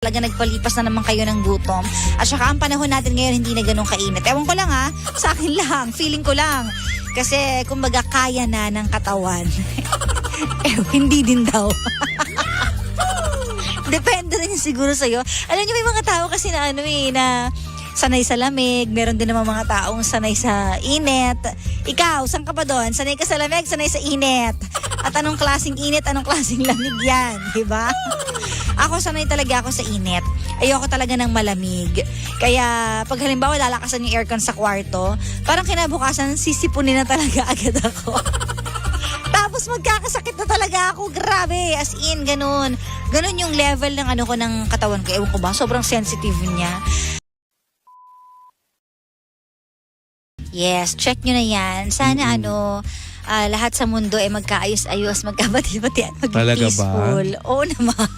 talaga nagpalipas na naman kayo ng gutom. At saka ang panahon natin ngayon hindi na ganun kainit. Ewan ko lang ha, sa akin lang, feeling ko lang. Kasi kumbaga kaya na ng katawan. Hindi din daw. Depende rin siguro sa'yo. Alam niyo, may mga tao kasi na na sanay sa lamig, meron din naman mga taong sanay sa init. Ikaw, saan ka ba doon? Sanay ka sa lamig, sanay sa init. At anong klaseng init, anong klaseng lamig yan, di ba? Ako, sanay talaga ako sa init. Ayoko talaga ng malamig. Kaya, pag halimbawa lalakasan yung aircon sa kwarto, parang kinabukasan, sisipunin na talaga agad ako. Tapos magkakasakit na talaga ako. Grabe, as in, ganun. Ganun yung level ng ko ng katawan ko. Ewan ko ba, sobrang sensitive niya. Yes, check nyo na yan. Sana lahat sa mundo magkaayos-ayos, magkabati-bati at maging peaceful. Oo naman.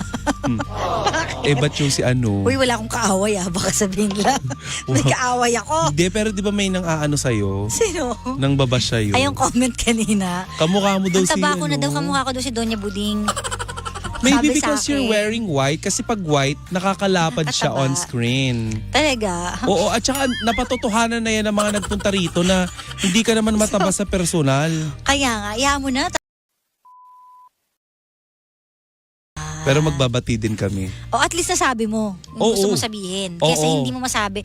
Ba't yung si Uy, wala akong kaaway baka sabihin lang. May kaaway ako. Hindi, pero di ba may nang sa'yo? Sino? Nang babash sa'yo. Ay, yung comment kanina. Kamukha mo daw si Ang taba ko na daw, kamukha ko daw si Doña Buding. Maybe because you're wearing white. Kasi pag white, nakakalapad siya on screen. Talaga? Oo, at saka napatotohanan na yan ng mga nagpunta rito na hindi ka naman mataba sa personal. Kaya nga, iya mo na. Pero magbabati din kami. At least nasabi mo. Yung gusto mo sabihin. Kasi hindi mo masabi.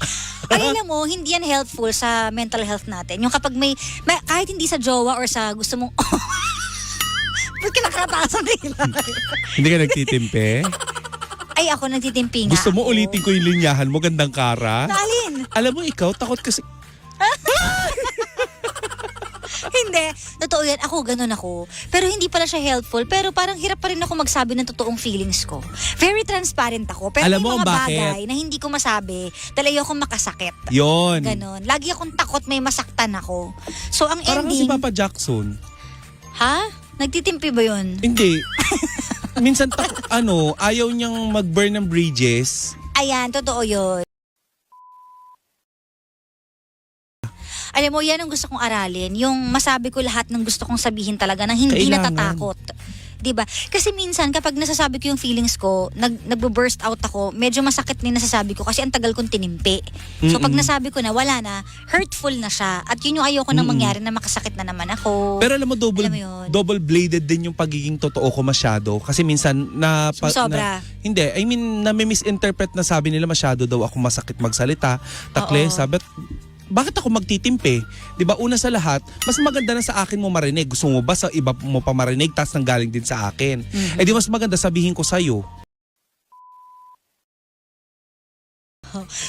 Ay, alam mo, hindi yan helpful sa mental health natin. Yung kapag may kahit hindi sa jowa or sa gusto mong... Ba't kinakatasan nila? Hindi ka nagtitimpe? Ay, ako nagtitimpi nga. Gusto mo ulitin ko yung linyahan mo, gandang kara? Nalin? Alam mo, ikaw, takot kasi... Hindi. Totoo yan. Ako, ganun ako. Pero hindi pala siya helpful. Pero parang hirap pa rin ako magsabi ng totoong feelings ko. Very transparent ako. Pero alam may mo mga bakit? bagay na hindi ko masabi. Talaga akong makasakit. Yon. Ganon. Lagi akong takot may masaktan ako. So, ang parang ending... si Papa Jackson. Ha? Nagtitimpi ba yun? Hindi. Minsan, ayaw niyang mag-burn ng bridges. Ayan, totoo yun. Alam mo, yan ang gusto kong aralin. Yung masabi ko lahat ng gusto kong sabihin talaga na hindi natatakot. Diba? Kasi minsan kapag nasasabi ko yung feelings ko, nagbo-burst out ako, medyo masakit din nasasabi ko kasi ang tagal kong tinimpi. So pag nasabi ko na, wala na, hurtful na siya. At yun yung ayoko na mangyari na makasakit na naman ako. Pero alam mo, double-bladed din yung pagiging totoo ko masyado. Kasi minsan, sobra. Hindi, I mean, na-misinterpret na sabi nila masyado daw ako masakit magsalita. Takle, sabi, bakit ako magtitimpe? 'Di ba? Una sa lahat, mas maganda na sa akin mo marinig. Gusto mo ba sa iba mo pa marinig tas nanggaling din sa akin? Di mas maganda sabihin ko sa iyo.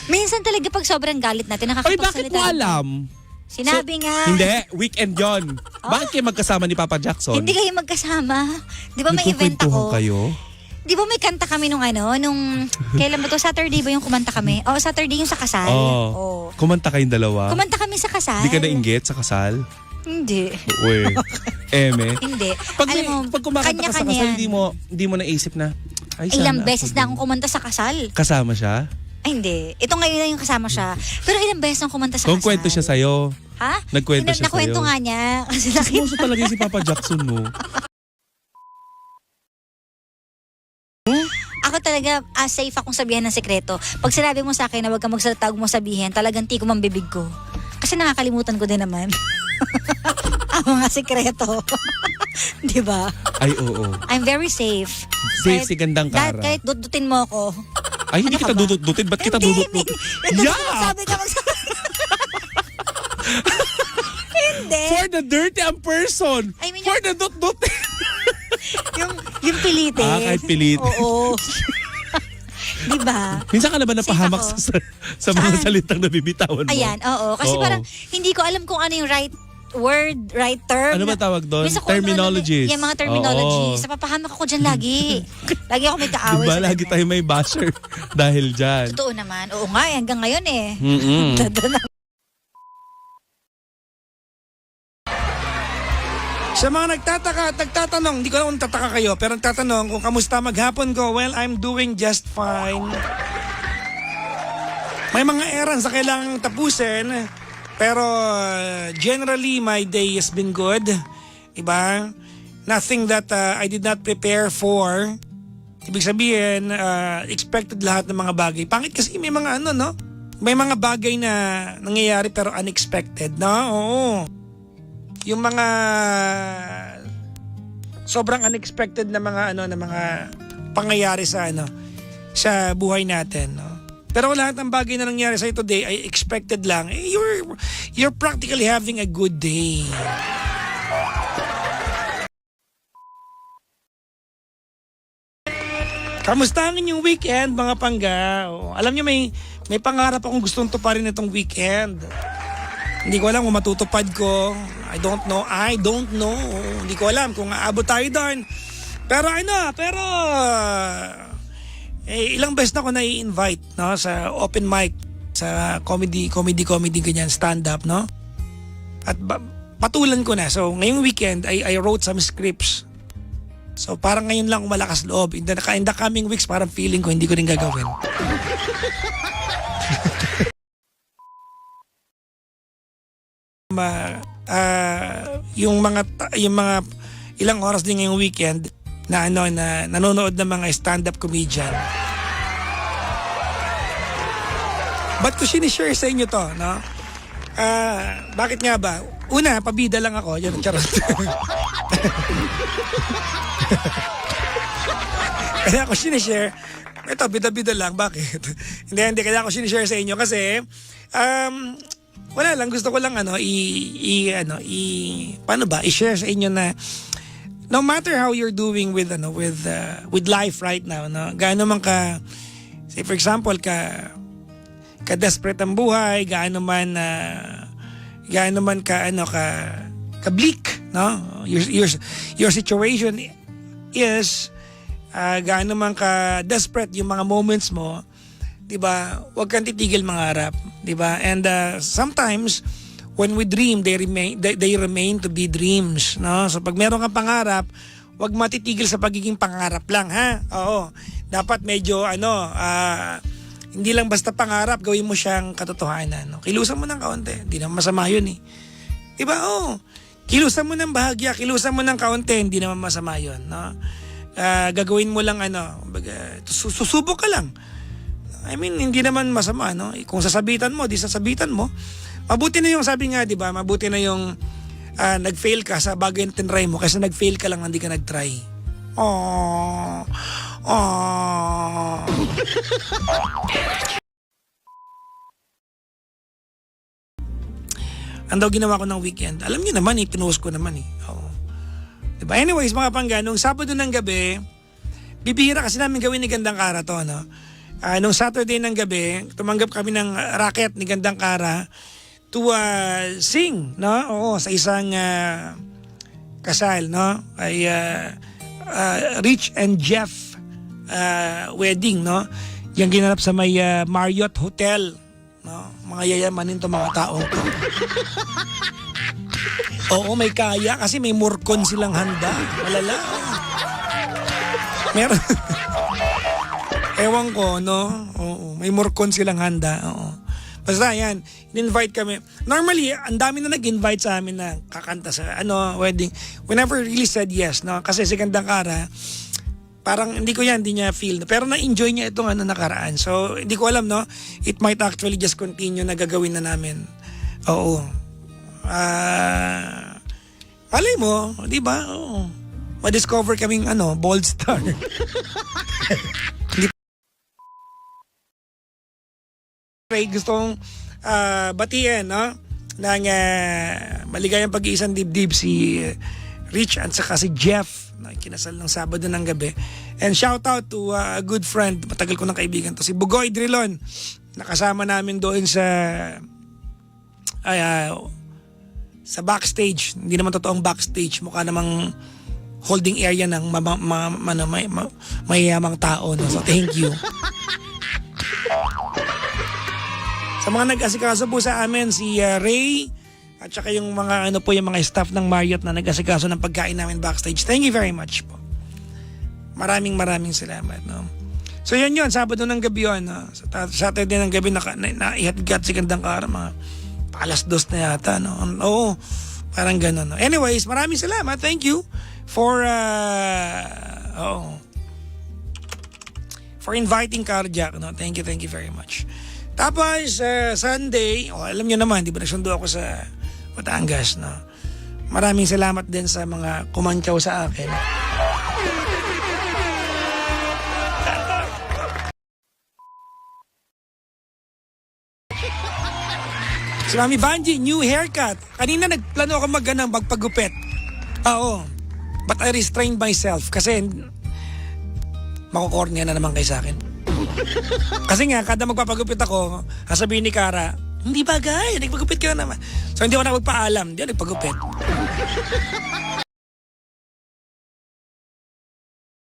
Minsan talaga pag sobrang galit natin, nakakapagsalita. Ay, bakit mo alam? Sinabi nga. Hindi, weekend yon. Bakit kayo magkasama ni Papa Jackson? Hindi kayo magkasama. Di ba may event ako? Kayo? Di ba may kanta kami nung kailan ba to? Saturday ba yung kumanta kami? Saturday yung sa kasal. Kumanta kayong dalawa? Kumanta kami sa kasal. Hindi ka nainggit sa kasal? Hindi. Uy, eme. Hindi. Pag kumakanta ka sa kasal, hindi mo naisip na, ay, ilang beses na akong kumanta sa kasal. Kasama siya? Ay, hindi. Ito ngayon na yung kasama siya. Pero ilang beses na kumanta sa kasal. Kung kwento siya sa'yo. Ha? Nagkwento siya sa'yo. Nakwento nga niya. Kasi Sumuso talaga si Papa Jackson mo. Ako talaga, safe akong sabihan ng sekreto. Pag sinabi mo sa akin na wag kang magsalita, huwag mo sabihin, talagang tiko ang bibig ko. Kasi nakakalimutan ko din naman. Ang mga sekreto. Di ba? Ay, oo. I'm very safe. Safe si gandang kara. Kahit dudutin mo ako. Ay, hindi kita dudutin. Ba't kita dudutin? Sabi ka Hindi. For the dirty ang person. I mean, for the dutin. yung pilitin. Kahit pilit. Oo. Diba? Minsan ka na ba napahamak sa mga salitang nabibitawan mo? Ayan, oo. Kasi parang hindi ko alam kung ano yung right word, right term. Ano ba tawag doon? Terminologies. Yung mga terminologies. Sa papahamak ako dyan lagi. Lagi ako may kaaway. Diba lagi tayo may basher dahil dyan? Totoo naman. Oo nga, hanggang ngayon eh. Sa mga nagtatanong, hindi ko alam kung tataka kayo, pero nagtatanong kung kamusta maghapon ko, well, I'm doing just fine. May mga errands na kailangang tapusin, pero generally, my day has been good. Diba? Nothing that I did not prepare for. Ibig sabihin, expected lahat ng mga bagay. Pangit kasi may mga ano, no? May mga bagay na nangyayari pero unexpected, no? Oo. Yung mga sobrang unexpected na mga ano, na mga pangyayari sa ano, sa buhay natin, no? Pero lahat ng bagay na nangyari sa'yo today ay expected lang. You're practically having a good day. Kamusta ang inyong weekend, mga pangga? Alam niyo, may pangarap akong gustong tuparin itong weekend. Hindi ko alam kung matutupad ko. I don't know. Hindi ko alam kung aabot tayo doon. Pero ilang beses na ako na-i-invite, no, sa open mic, sa comedy ganyan, stand-up, no? At patulan ko na. So, ngayong weekend, I wrote some scripts. So parang ngayon lang malakas loob. In the coming weeks, parang feeling ko hindi ko rin gagawin. Yung mga ilang oras din ngayong weekend na nanonood ng mga stand-up comedian. Ba't ko sinishare sa inyo to, no? Bakit nga ba? Una, pabida lang ako. Yan, charot. Kaya ako sinishare. Ito, bida-bida lang. Bakit? Hindi. Kaya ako sinishare sa inyo kasi wala lang. Gusto ko lang i-share sa inyo na no matter how you're doing with life right now, no, gaano man ka, say for example, ka desperate ang buhay, gaano man ka bleak, no? Your situation is gaano man ka desperate yung mga moments mo, 'di ba? Huwag kang titigil mangarap, 'di ba? And sometimes when we dream, they remain to be dreams, no? So pag meron kang pangarap, huwag matitigil sa pagiging pangarap lang, ha? Oo. Dapat medyo hindi lang basta pangarap, gawin mo siyang katotohanan, no? Kilusan mo ng kaunti, hindi naman masama 'yun, eh. 'Di ba? Oo. Kilusan mo ng bahagya, kilusan mo ng kaunti, hindi naman masama 'yun, no? Gagawin mo lang susubok ka lang. I mean, hindi naman masama, no? Kung sasabitan mo, di sasabitan mo. Mabuti na yung, sabi nga, di ba, mabuti na yung nag-fail ka sa bagay na tinry mo kasi nag-fail ka lang, hindi ka nag-try. Aww. Ang daw ginawa ko ng weekend. Alam niyo naman, pinost ko naman, eh. Oo. Diba? Anyways, mga pangga, nung Sabado ng gabi, bibihira kasi namin gawin ni Gandang Kara to, no? Nung Saturday ng gabi, tumanggap kami ng racket ni Gandang Kara to sing, no? Oo, sa isang kasal, no? Ay Rich and Jeff wedding, no? Yung ginanap sa may Marriott Hotel, no? Mga yayamanin to mga tao. Oo, may kaya kasi may murkon silang handa. Malala. Meron. Ewan ko, no? Oo, may murkon silang handa. Oo. Basta yan, in-invite kami. Normally, ang dami na nag-invite sa amin na kakanta sa wedding. We never really said yes, no? Kasi si Gandang Kara, parang hindi niya feel. Pero na-enjoy niya itong nakaraan. So, hindi ko alam, no? It might actually just continue na gagawin na namin. Oo. Malay mo, di ba? Oo. Ma-discover kaming bold star. Gusto kong batiin, no? Ng maligayang pag-iisang dibdib si Rich at saka si Jeff na kinasal ng Sabado ng gabi. And shout out to a good friend, matagal ko ng kaibigan to, si Bugoy Drilon. Nakasama namin doon sa backstage. Hindi naman totoong backstage, mukha namang holding area ng mayayamang tao, no? So thank you. Sa mga nag-asikaso po sa amin, si Ray at saka yung mga yung mga staff ng Marriott na nag-asikaso ng pagkain namin backstage. Thank you very much po. Maraming salamat, no? So yun, Sabado ng gabi yun, no? Sa Saturday ng gabi naihatid si Gandang Kara, mga alas 2 na yata, no? Oo, parang gano'n, no? Anyways, maraming salamat. Thank you for for inviting Cardiac. No? Thank you very much. Tapos, Sunday, alam nyo naman, di ba nagsundo ako sa Batangas. No? Maraming salamat din sa mga kumantsaw sa akin. Si Mami Banji, new haircut. Kanina nagplano ako magpagupit. Oo. But I restrained myself kasi makukornea na naman kayo sa akin. Kasi nga, kada magpapagupit ako, sasabihin ni Kara, hindi bagay, nagpagupit ka na naman. So hindi ako na magpaalam, hindi ako nagpagupit.